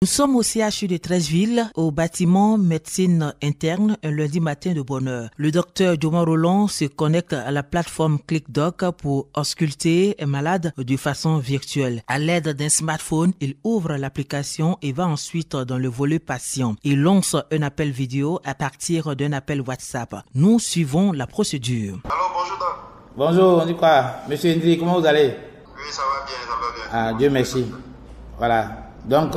Nous sommes au CHU de Treichville, au bâtiment médecine interne, un lundi matin de bonne heure. Le docteur Thomas Roland se connecte à la plateforme ClickDoc pour ausculter un malade de façon virtuelle. À l'aide d'un smartphone, il ouvre l'application et va ensuite dans le volet patient. Il lance un appel vidéo à partir d'un appel WhatsApp. Nous suivons la procédure. Alors, bonjour doc. Bonjour, on dit quoi? Monsieur Hendry, comment vous allez? Oui, ça va bien, ça va bien. Ah, Dieu merci. Voilà. Donc,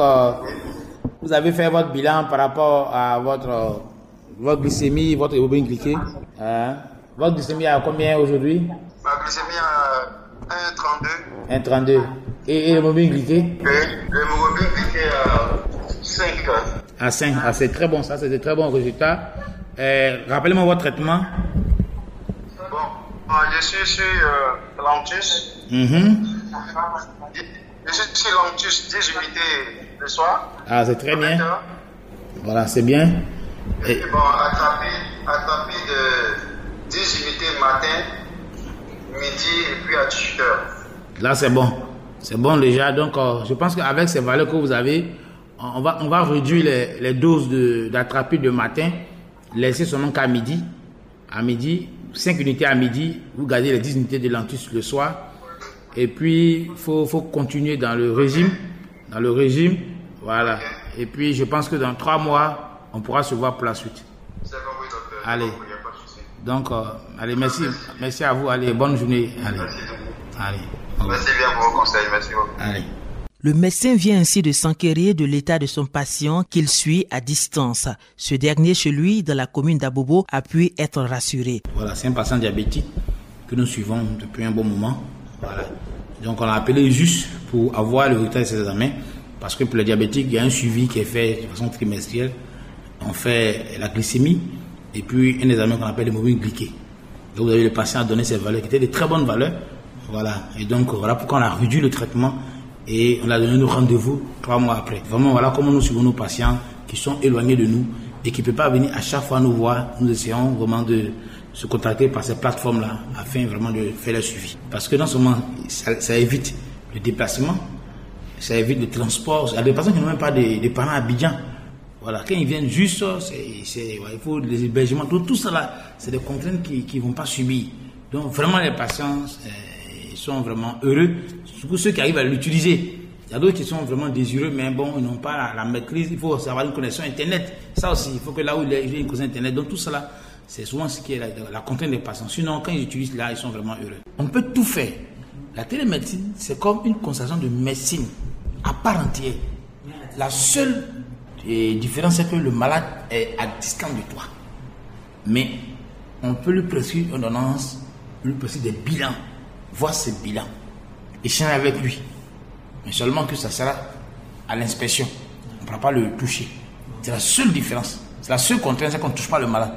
vous avez fait votre bilan par rapport à votre glycémie, votre hémoglobine glyquée. Votre glycémie à combien aujourd'hui? Ma glycémie à 1,32. 1,32. Et l'hémoglobine glyquée? L'hémoglobine glyquée à 5. À 5. Ah, c'est très bon, ça, c'est de très bons résultats. Rappelez-moi votre traitement. Bon, je suis sur Lantus. Je suis sur Lantus 10 unités le soir. Ah, c'est très bien. Voilà, c'est bien. Et bon, attrapé de 10 unités le matin, midi et puis à 18h. Là, c'est bon. C'est bon déjà. Donc, je pense qu'avec ces valeurs que vous avez, on va réduire les doses d'attrapé de matin, laisser seulement qu'à midi. À midi, 5 unités à midi, vous gardez les 10 unités de Lantus le soir. Et puis, il faut continuer dans le régime. Voilà. Okay. Et puis, je pense que dans 3 mois, on pourra se voir pour la suite. C'est bon, oui, docteur. Allez. Il n'y a pas de souci. Donc, allez, merci. Merci à vous. Allez, bonne journée. Allez. Merci. Allez. Merci bien pour vos conseils. Merci beaucoup. Allez. Le médecin vient ainsi de s'enquérir de l'état de son patient qu'il suit à distance. Ce dernier, chez lui, dans la commune d'Abobo, a pu être rassuré. Voilà, c'est un patient diabétique que nous suivons depuis un bon moment. Voilà. Donc, on a appelé juste pour avoir le résultat de ses examens. Parce que pour les diabétiques, il y a un suivi qui est fait de façon trimestrielle. On fait la glycémie et puis un examen qu'on appelle l'hémoglobine glyquée. Donc, vous avez le patient à donner ces valeurs qui étaient de très bonnes valeurs. Voilà. Et donc, voilà pourquoi on a réduit le traitement et on a donné nos rendez-vous 3 mois après. Vraiment, voilà comment nous suivons nos patients qui sont éloignés de nous et qui ne peuvent pas venir à chaque fois nous voir. Nous essayons vraiment de se contacter par ces plateformes-là afin vraiment de faire le suivi. Parce que non seulement ça évite le déplacement, ça évite le transport. Il y a des personnes qui n'ont même pas des parents à Abidjan. Voilà, quand ils viennent juste, il faut les hébergements. Tout ça là, c'est des contraintes qu'ils ne vont pas subir. Donc vraiment les patients sont vraiment heureux, surtout ceux qui arrivent à l'utiliser. Il y a d'autres qui sont vraiment désireux, mais bon, ils n'ont pas la maîtrise. Il faut avoir une connexion Internet. Ça aussi, il faut que là où il y a une connexion Internet. Donc tout cela, c'est souvent ce qui est la contrainte des patients. Sinon, quand ils utilisent là, ils sont vraiment heureux. On peut tout faire. La télémédecine, c'est comme une consultation de médecine à part entière. La seule différence, c'est que le malade est à distance de toi. Mais on peut lui prescrire une ordonnance, lui prescrire des bilans, voir ses bilans, échanger avec lui. Mais seulement que ça sera à l'inspection. On ne pourra pas le toucher. C'est la seule différence. C'est la seule contrainte, c'est qu'on ne touche pas le malade.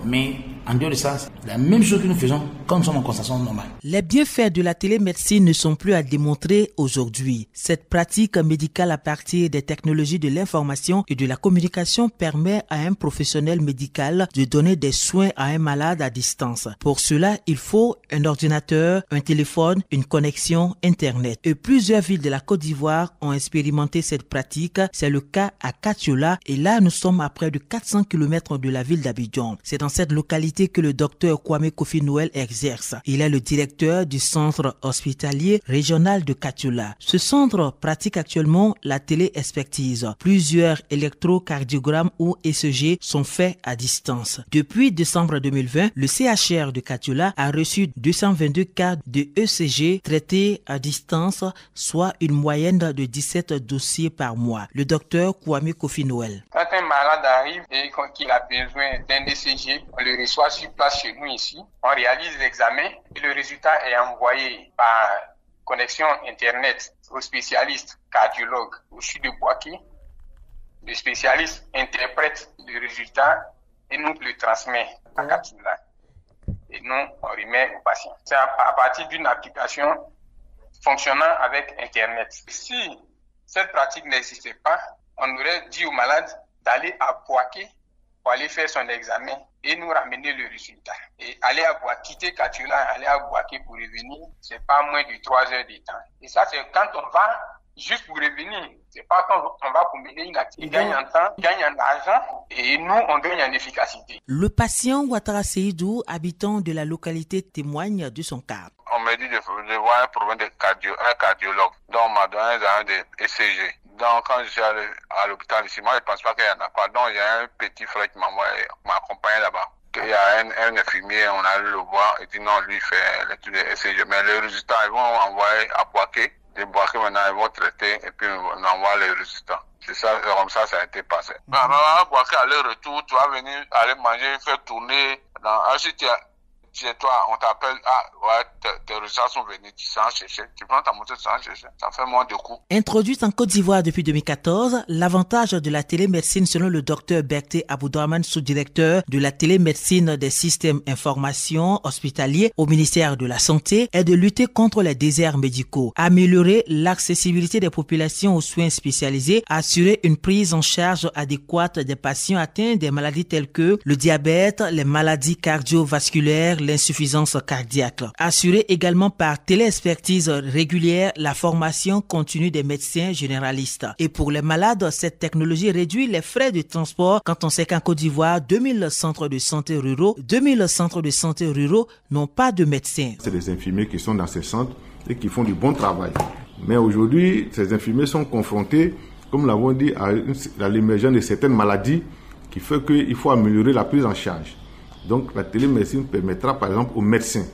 Mais en dehors de ça, c'est la même chose que nous faisons quand nous sommes en consultation normale. Les bienfaits de la télémédecine ne sont plus à démontrer aujourd'hui. Cette pratique médicale à partir des technologies de l'information et de la communication permet à un professionnel médical de donner des soins à un malade à distance. Pour cela, il faut un ordinateur, un téléphone, une connexion Internet. Et plusieurs villes de la Côte d'Ivoire ont expérimenté cette pratique. C'est le cas à Katiola et là, nous sommes à près de 400 km de la ville d'Abidjan. C'est dans cette localité que le docteur Kwame Kofi Noël exerce. Il est le directeur du centre hospitalier régional de Katiola. Ce centre pratique actuellement la téléexpertise. Plusieurs électrocardiogrammes ou ECG sont faits à distance. Depuis décembre 2020, le CHR de Katiola a reçu 222 cas de ECG traités à distance, soit une moyenne de 17 dossiers par mois. Le docteur Kwame Kofi Noël. Quand un malade arrive et qu'il a besoin d'un ECG, on le reçoit sur place chez nous ici. On réalise l'examen et le résultat est envoyé par connexion Internet au spécialiste cardiologue au CHU de Boaké. Le spécialiste interprète le résultat et nous le transmet à Katiola. Et nous, on remet au patient. C'est à partir d'une application fonctionnant avec Internet. Si cette pratique n'existait pas, on aurait dit au malade d'aller à Boaké pour aller faire son examen et nous ramener le résultat. Et aller à Boaké, quitter Katiola, aller à Boaké pour revenir, c'est pas moins de 3 heures de temps. Et ça, c'est quand on va juste pour revenir. C'est pas quand on va combiner une activité, gagne en temps, gagne en argent et nous, on gagne en efficacité. Le patient Ouattara Seydou, habitant de la localité, témoigne de son cas. On m'a dit de voir un problème de un cardiologue. Donc, on m'a donné un ECG. Donc, quand je suis allé à l'hôpital ici, moi, je ne pense pas qu'il y en a pas. Donc, il y a un petit frère qui m'accompagne là-bas. Il y a un infirmier, on a allé le voir, et dit non, lui, il fait l'étude de ECG. Mais les résultats, ils vont envoyer à Boaké. Les Boaké, maintenant, ils vont traiter, et puis on envoie les résultats. C'est ça, comme ça a été passé. Boaké, aller-retour, tu vas venir, aller manger, faire tourner. Chez toi, on t'appelle, tes résultats sont venus, tu s'en chercher. Tu prends ta moto, tu s'en chercher. Ça fait moins de coûts. Introduite en Côte d'Ivoire depuis 2014, l'avantage de la télémédecine, selon le docteur Berté Aboudraman, sous-directeur de la télémédecine des systèmes information hospitaliers au ministère de la Santé, est de lutter contre les déserts médicaux, améliorer l'accessibilité des populations aux soins spécialisés, assurer une prise en charge adéquate des patients atteints des maladies telles que le diabète, les maladies cardiovasculaires, l'insuffisance cardiaque. Assurer également par téléexpertise régulière la formation continue des médecins généralistes. Et pour les malades, cette technologie réduit les frais de transport quand on sait qu'en Côte d'Ivoire, 2000 centres de santé ruraux n'ont pas de médecins. C'est des infirmiers qui sont dans ces centres et qui font du bon travail. Mais aujourd'hui, ces infirmiers sont confrontés, comme nous l'avons dit, à l'émergence de certaines maladies qui fait qu'il faut améliorer la prise en charge. Donc la télémédecine permettra par exemple aux médecins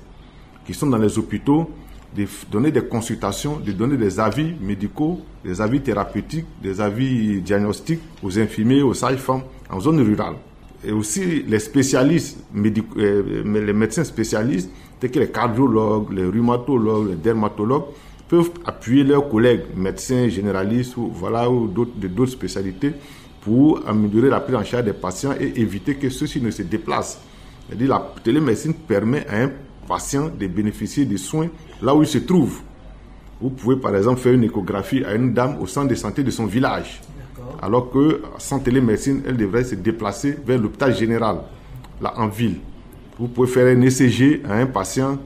qui sont dans les hôpitaux de donner des consultations, de donner des avis médicaux, des avis thérapeutiques, des avis diagnostiques aux infirmiers, aux sages-femmes en zone rurale. Et aussi les spécialistes, les médecins spécialistes, tels que les cardiologues, les rhumatologues, les dermatologues, peuvent appuyer leurs collègues médecins généralistes ou d'autres spécialités pour améliorer la prise en charge des patients et éviter que ceux-ci ne se déplacent. C'est-à-dire la télémédecine permet à un patient de bénéficier des soins là où il se trouve. Vous pouvez par exemple faire une échographie à une dame au centre de santé de son village. Alors que sans télémédecine, elle devrait se déplacer vers l'hôpital général, là en ville. Vous pouvez faire un ECG à un patient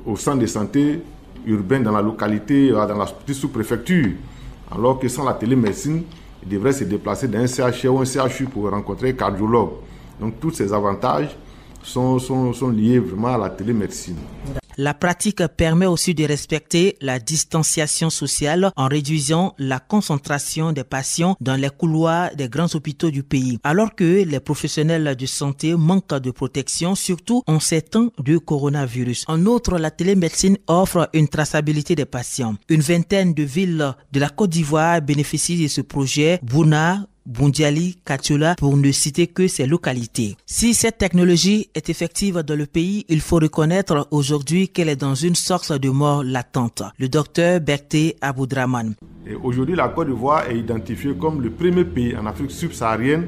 au centre de santé urbain dans la localité, dans la petite sous-préfecture. Alors que sans la télémédecine, il devrait se déplacer dans un CHU ou un CHU pour rencontrer un cardiologue. Donc tous ces avantages sont liés vraiment à la télémédecine. La pratique permet aussi de respecter la distanciation sociale en réduisant la concentration des patients dans les couloirs des grands hôpitaux du pays. Alors que les professionnels de santé manquent de protection, surtout en ces temps de coronavirus. En outre, la télémédecine offre une traçabilité des patients. Une vingtaine de villes de la Côte d'Ivoire bénéficient de ce projet. Bouna, Bundiali, Katiola, pour ne citer que ces localités. Si cette technologie est effective dans le pays, il faut reconnaître aujourd'hui qu'elle est dans une sorte de mort latente. Le docteur Berté Aboudraman. Et aujourd'hui, la Côte d'Ivoire est identifiée comme le premier pays en Afrique subsaharienne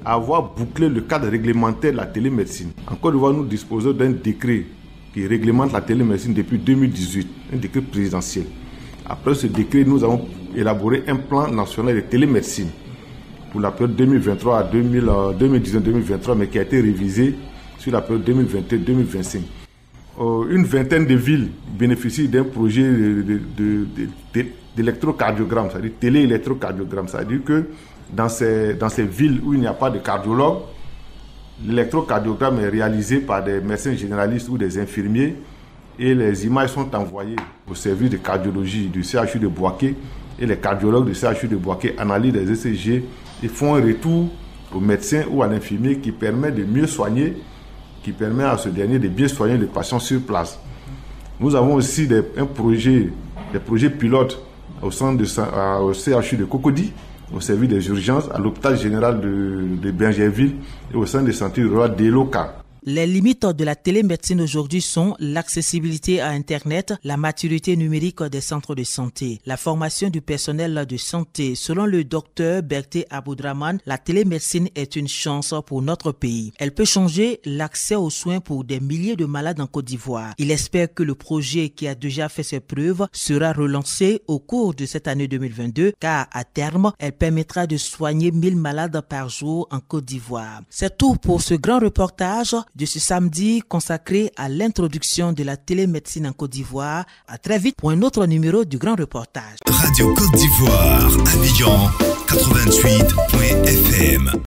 à avoir bouclé le cadre réglementaire de la télémédecine. En Côte d'Ivoire, nous disposons d'un décret qui réglemente la télémédecine depuis 2018, un décret présidentiel. Après ce décret, nous avons élaboré un plan national de télémédecine pour la période 2023 à 2019-2023, mais qui a été révisé sur la période 2021-2025. Une vingtaine de villes bénéficient d'un projet d'électrocardiogramme, c'est-à-dire téléélectrocardiogramme. C'est-à-dire que dans ces villes où il n'y a pas de cardiologue, l'électrocardiogramme est réalisé par des médecins généralistes ou des infirmiers et les images sont envoyées au service de cardiologie du CHU de Boaké et les cardiologues du CHU de Boaké analysent les ECG et font un retour au médecin ou à l'infirmier qui permet de mieux soigner, qui permet à ce dernier de bien soigner les patients sur place. Nous avons aussi des projets pilotes au CHU de Cocody, au service des urgences, à l'hôpital général de Bingerville et au centre de santé rural d'Eloka. Les limites de la télémédecine aujourd'hui sont l'accessibilité à Internet, la maturité numérique des centres de santé, la formation du personnel de santé. Selon le docteur Berté Aboudraman, la télémédecine est une chance pour notre pays. Elle peut changer l'accès aux soins pour des milliers de malades en Côte d'Ivoire. Il espère que le projet qui a déjà fait ses preuves sera relancé au cours de cette année 2022, car à terme, elle permettra de soigner 1000 malades par jour en Côte d'Ivoire. C'est tout pour ce grand reportage. de ce samedi consacré à l'introduction de la télémédecine en Côte d'Ivoire. À très vite pour un autre numéro du Grand Reportage. Radio Côte d'Ivoire, Abidjan 88.fm.